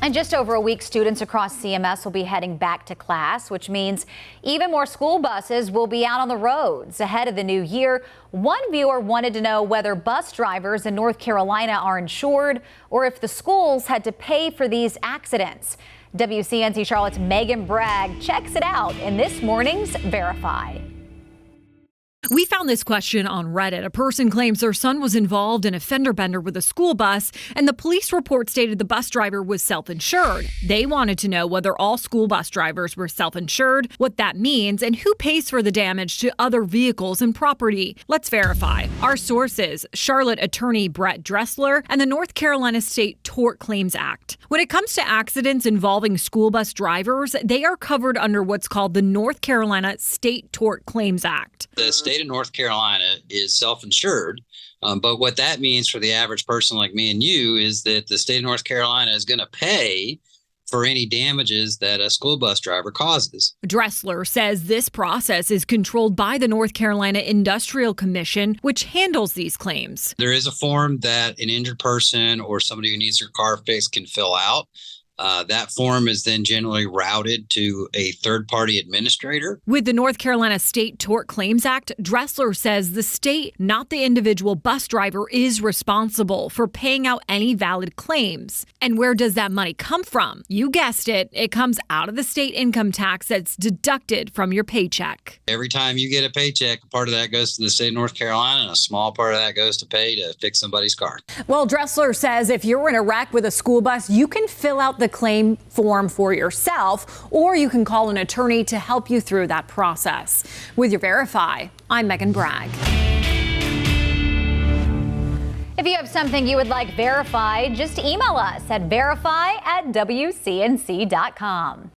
In just over a week, students across CMS will be heading back to class, which means even more school buses will be out on the roads. Ahead of the new year, one viewer wanted to know whether bus drivers in North Carolina are insured or if the schools had to pay for these accidents. WCNC Charlotte's Megan Bragg checks it out in this morning's Verify. We found this question on Reddit. A person claims their son was involved in a fender bender with a school bus, and the police report stated the bus driver was self-insured. They wanted to know whether all school bus drivers were self-insured, what that means, and who pays for the damage to other vehicles and property. Let's verify. Our sources, Charlotte attorney Brett Dressler and the North Carolina State Tort Claims Act. When it comes to accidents involving school bus drivers, they are covered under what's called the North Carolina State Tort Claims Act. The state of North Carolina is self-insured, but what that means for the average person like me and you is that the state of North Carolina is going to pay for any damages that a school bus driver causes. Dressler says this process is controlled by the North Carolina Industrial Commission, which handles these claims. There is a form that an injured person or somebody who needs their car fixed can fill out. That form is then generally routed to a third-party administrator. With the North Carolina State Tort Claims Act, Dressler says the state, not the individual bus driver, is responsible for paying out any valid claims. And where does that money come from? You guessed it. It comes out of the state income tax that's deducted from your paycheck. Every time you get a paycheck, a part of that goes to the state of North Carolina, and a small part of that goes to pay to fix somebody's car. Well, Dressler says if you're in a wreck with a school bus, you can fill out the claim form for yourself, or you can call an attorney to help you through that process. With your Verify, I'm Megan Bragg. If you have something you would like verified, just email us at verify@wcnc.com.